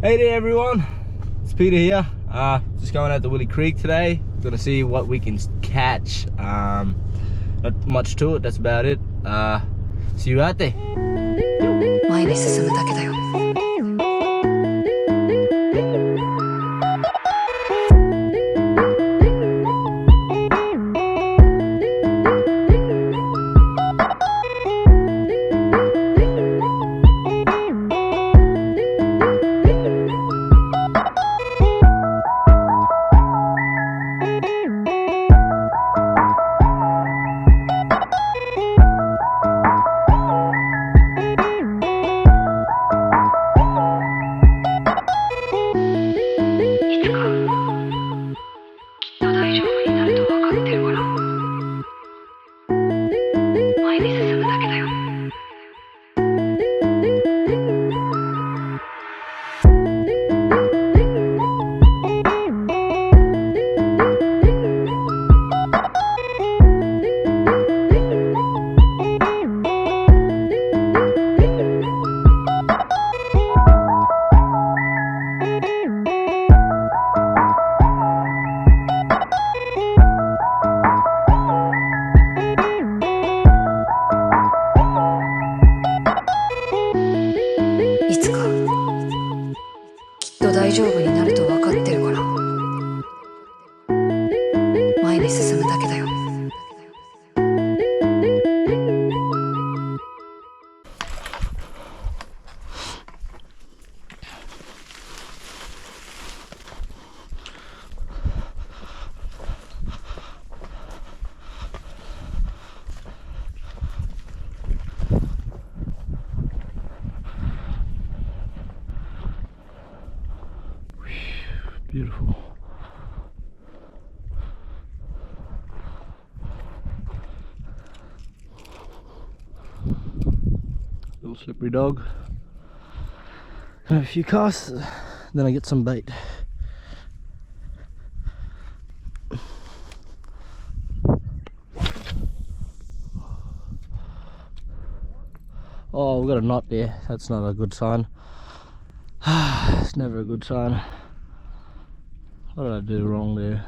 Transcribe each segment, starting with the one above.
Hey there everyone, it's Peter here. Just going out to Willie Creek today. Gonna see what we can catch. Not much to it, that's about it. See you out there. 前に進むだけだよ。大丈夫になると分かってるから前に進むだけだよ。Beautiful. Little slippery dog. And a few casts, then I get some bait. Oh, we've got a knot there. That's not a good sign. It's never a good sign. What did I do wrong there?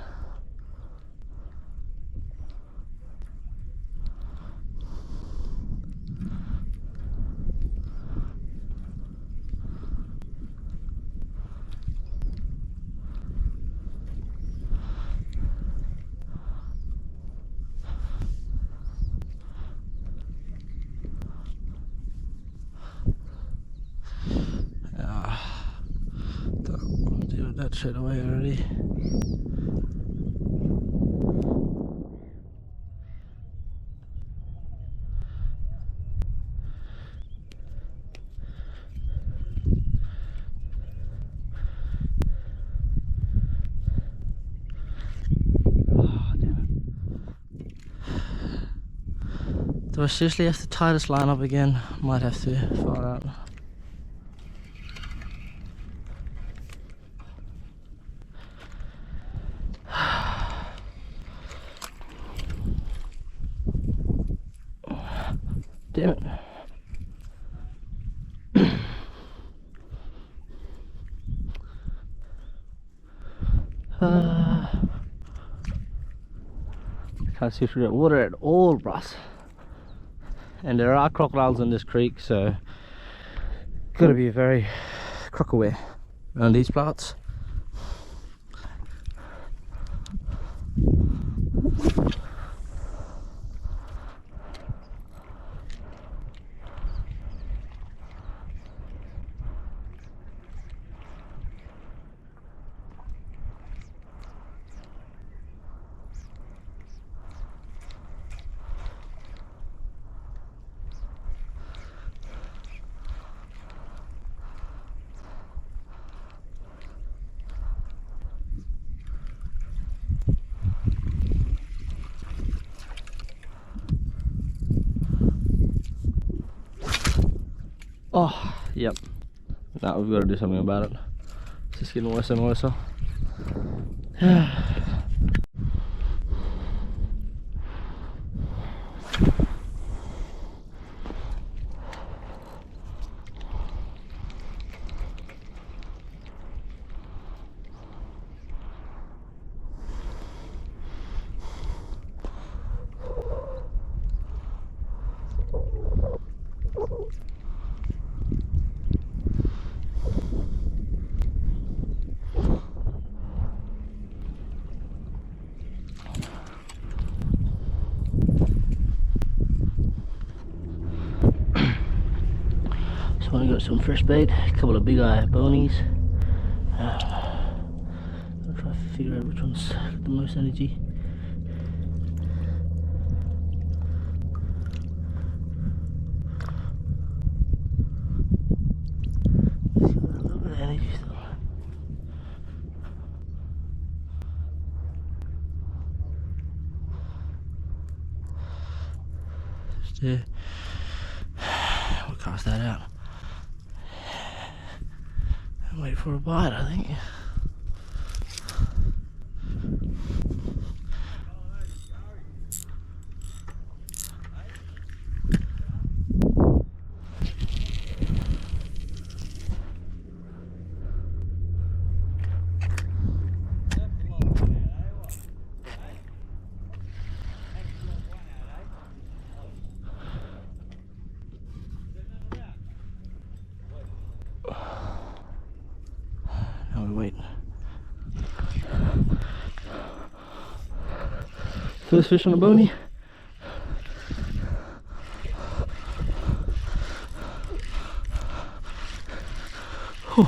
Don't deal with that straight away already. Do I seriously have to tie this line up again? Might have to, far out. Damn it. Can't see through that water at all, bruss. And there are crocodiles in this creek, so gotta be very croc aware around these parts. Oh, yep. Now we've got to do something about it. It's just getting worse and worse. one got some fresh bait, a couple of big eye bonies. I'll try to figure out which one's got the most energy. It's got a little bit of energy still. We'll cast that out and wait for a bite, I think. Now we wait. First fish on a bony. Whew.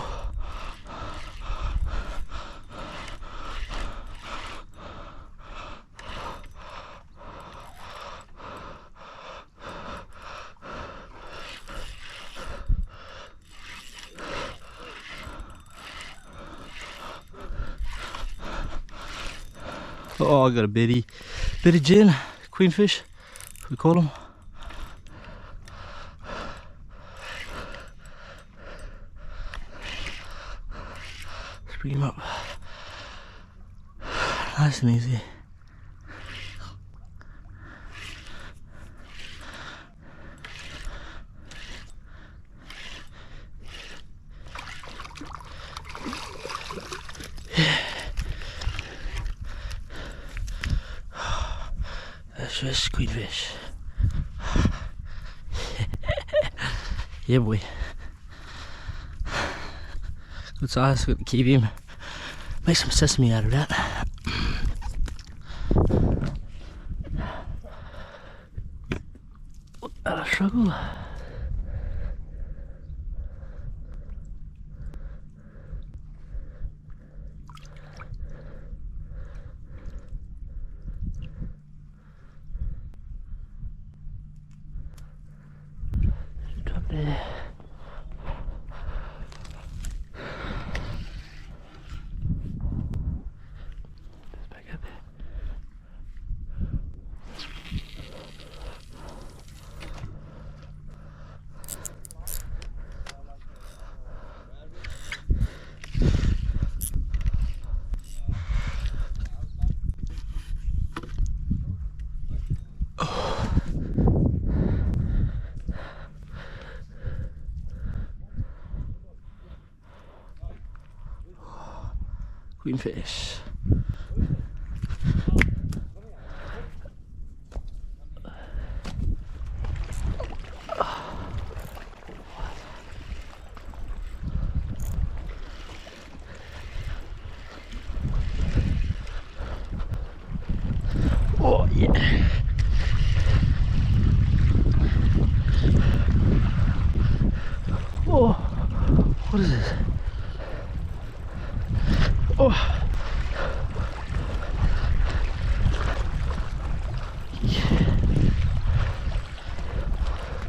Oh, I got a bit of gin, queenfish, we call them. Let's bring him up, nice and easy. Fish, queenfish. Yeah, boy. Good size, got to keep him. Make some sesame out of that. That'll struggle. There. Just back up there. Queenfish. Oh yeah. Oh, what is this? Oh.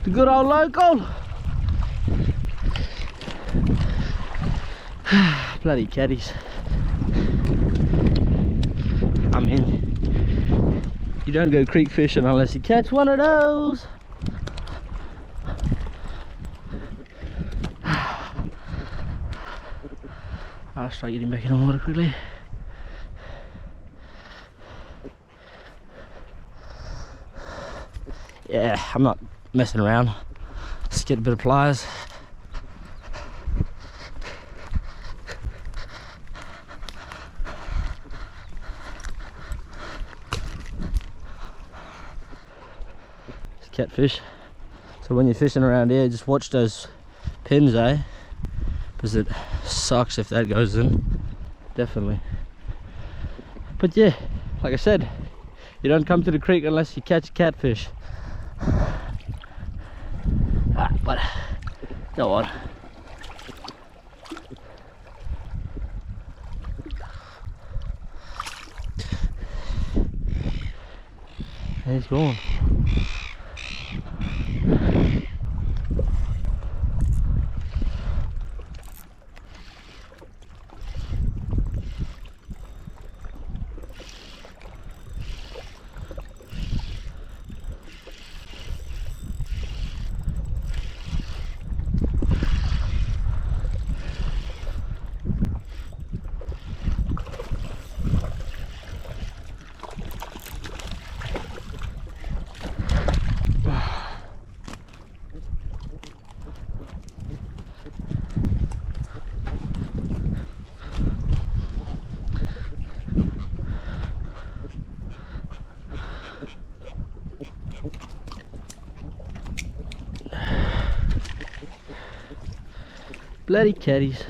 The good old local. Bloody caddies. I mean, you don't go creek fishing unless you catch one of those. I'll start getting back in the water quickly. Yeah, I'm not messing around. Just get a bit of pliers. It's catfish. So when you're fishing around here, just watch those pins, eh? Because it sucks if that goes in. Definitely. But yeah, like I said, you don't come to the creek unless you catch catfish. Alright, but Go on. He's gone. Bloody caddies.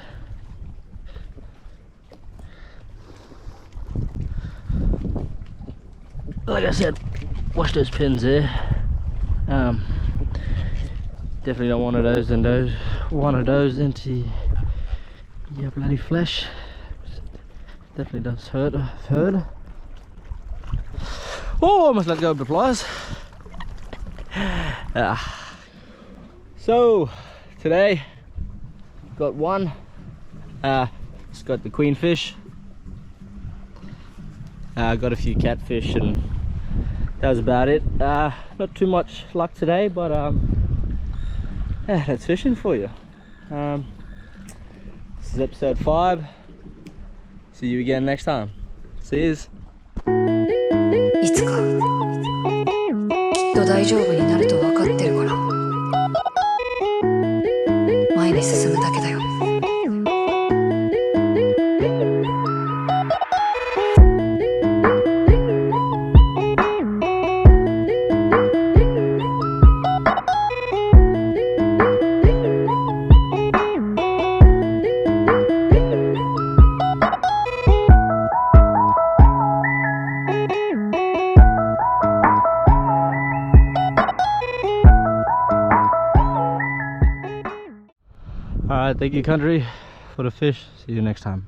Like I said, watch those pins there. Definitely don't want one of those into your bloody flesh. Definitely does hurt. I've heard. Oh, almost let go of the pliers. So today got one. It's got the queen fish. Got a few catfish, and that was about it. Not too much luck today, but yeah, that's fishing for you. This is episode 5. See you again next time. See yous. いつかきっと大丈夫になると分かってるから前に進むだけだよ。Alright, thank you country for the fish. See you next time.